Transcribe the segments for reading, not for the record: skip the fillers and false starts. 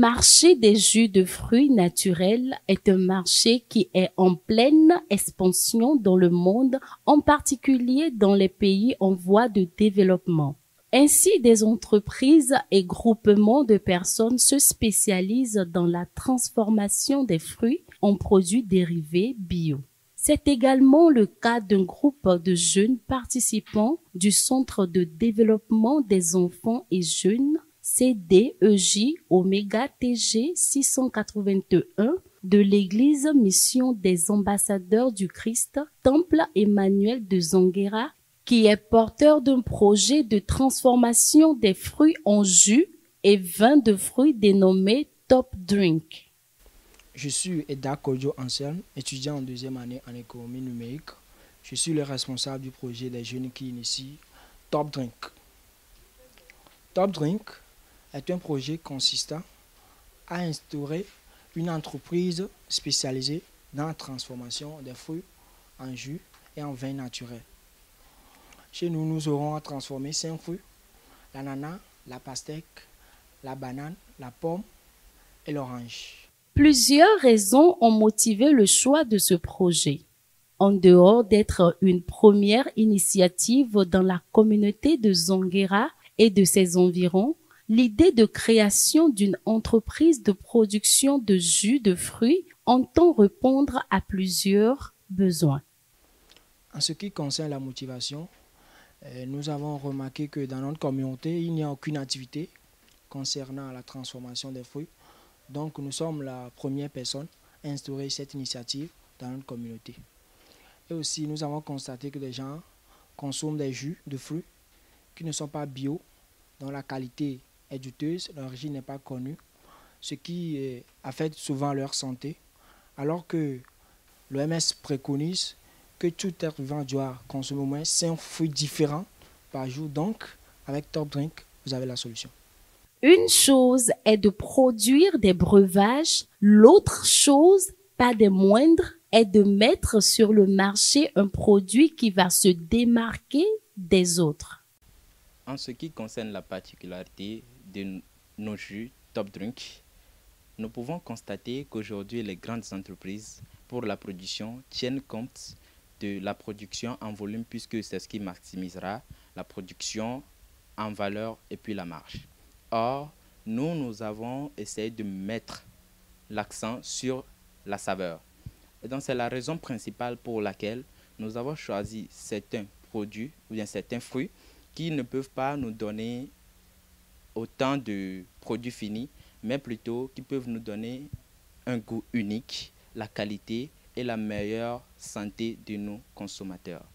marché des jus de fruits naturels est un marché qui est en pleine expansion dans le monde, en particulier dans les pays en voie de développement. Ainsi, des entreprises et groupements de personnes se spécialisent dans la transformation des fruits en produits dérivés bio. C'est également le cas d'un groupe de jeunes participants du Centre de développement des enfants et jeunes CDEJ Oméga TG 681 de l'Église Mission des Ambassadeurs du Christ, Temple Emmanuel de Zonguera, qui est porteur d'un projet de transformation des fruits en jus et vin de fruits dénommé Top Drink. Je suis Eda Kodjo Anselme, étudiant en deuxième année en économie numérique. Je suis le responsable du projet des jeunes qui initient Top Drink. Top Drink est un projet consistant à instaurer une entreprise spécialisée dans la transformation des fruits en jus et en vin naturel. Chez nous, nous aurons à transformer 5 fruits: l'ananas, la pastèque, la banane, la pomme et l'orange. Plusieurs raisons ont motivé le choix de ce projet. En dehors d'être une première initiative dans la communauté de Zonguera et de ses environs, l'idée de création d'une entreprise de production de jus de fruits entend répondre à plusieurs besoins. En ce qui concerne la motivation, nous avons remarqué que dans notre communauté, il n'y a aucune activité concernant la transformation des fruits. Donc nous sommes la première personne à instaurer cette initiative dans notre communauté. Et aussi, nous avons constaté que les gens consomment des jus de fruits qui ne sont pas bio, dont la qualité est douteuse, l'origine n'est pas connue, ce qui affecte souvent leur santé, alors que l'OMS préconise que tout être vivant doit consommer au moins 5 fruits différents par jour. Donc, avec Top Drink, vous avez la solution. Une chose est de produire des breuvages, l'autre chose, pas des moindres, est de mettre sur le marché un produit qui va se démarquer des autres. En ce qui concerne la particularité de nos jus Top Drink, nous pouvons constater qu'aujourd'hui les grandes entreprises pour la production tiennent compte de la production en volume, puisque c'est ce qui maximisera la production en valeur et puis la marge. Or, nous avons essayé de mettre l'accent sur la saveur. Et donc, c'est la raison principale pour laquelle nous avons choisi certains produits ou bien certains fruits qui ne peuvent pas nous donner autant de produits finis, mais plutôt qui peuvent nous donner un goût unique, la qualité et la meilleure santé de nos consommateurs.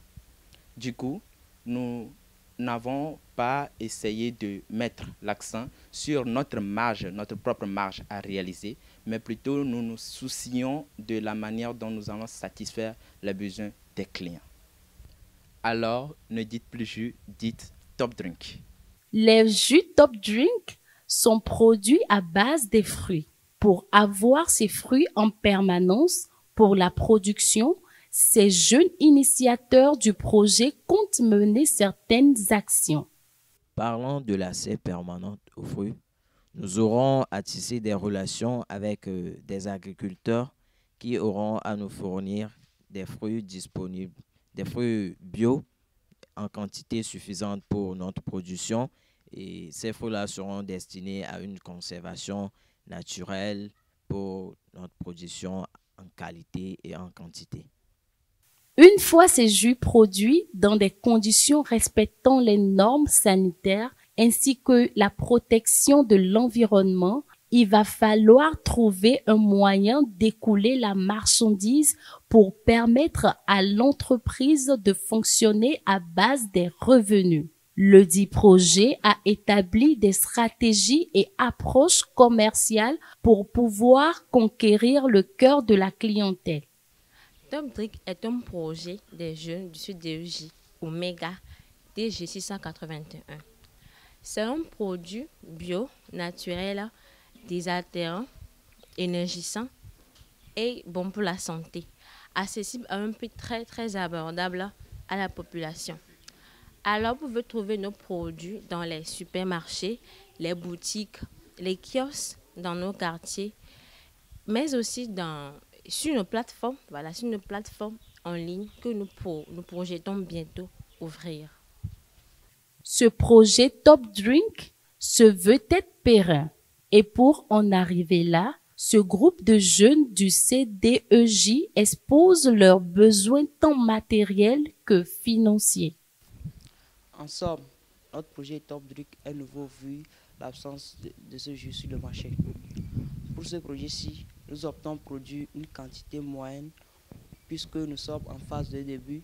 Du coup, nous n'avons pas essayé de mettre l'accent sur notre marge, notre propre marge à réaliser, mais plutôt nous nous soucions de la manière dont nous allons satisfaire les besoins des clients. Alors, ne dites plus jus, dites Top Drink. Les jus Top Drink sont produits à base des fruits. Pour avoir ces fruits en permanence pour la production, ces jeunes initiateurs du projet comptent mener certaines actions. Parlant de l'accès permanent aux fruits, nous aurons à tisser des relations avec des agriculteurs qui auront à nous fournir des fruits disponibles, des fruits bio en quantité suffisante pour notre production. Et ces fruits-là seront destinés à une conservation naturelle pour notre production en qualité et en quantité. Une fois ces jus produits dans des conditions respectant les normes sanitaires ainsi que la protection de l'environnement, il va falloir trouver un moyen d'écouler la marchandise pour permettre à l'entreprise de fonctionner à base des revenus. Le dit projet a établi des stratégies et approches commerciales pour pouvoir conquérir le cœur de la clientèle. Top Drink est un projet des jeunes du CDEJ Oméga TG 681. C'est un produit bio, naturel, désaltérant, énergisant et bon pour la santé, accessible à un prix très abordable à la population. Alors, vous pouvez trouver nos produits dans les supermarchés, les boutiques, les kiosques dans nos quartiers, mais aussi sur nos plateformes, sur nos plateformes en ligne que nous projetons bientôt ouvrir. Ce projet Top Drink se veut être pérenne. Et pour en arriver là, ce groupe de jeunes du CDEJ expose leurs besoins tant matériels que financiers. En somme, notre projet Top Drink est nouveau vu l'absence de ce jus sur le marché. Pour ce projet-ci, nous optons pour produire une quantité moyenne puisque nous sommes en phase de début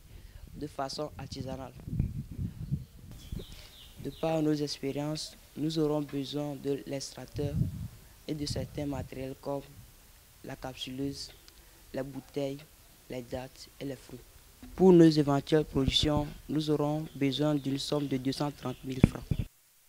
de façon artisanale. De par nos expériences, nous aurons besoin de l'extracteur et de certains matériels comme la capsuleuse, les bouteilles, les dattes et les fruits. Pour nos éventuelles productions, nous aurons besoin d'une somme de 230 000 francs.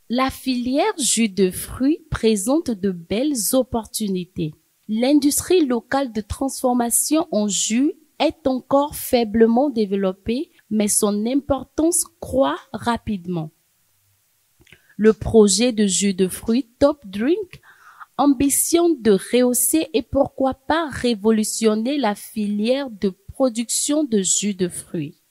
La filière jus de fruits présente de belles opportunités. L'industrie locale de transformation en jus est encore faiblement développée, mais son importance croît rapidement. Le projet de jus de fruits Top Drink ambitionne de rehausser et pourquoi pas révolutionner la filière de production de jus de fruits.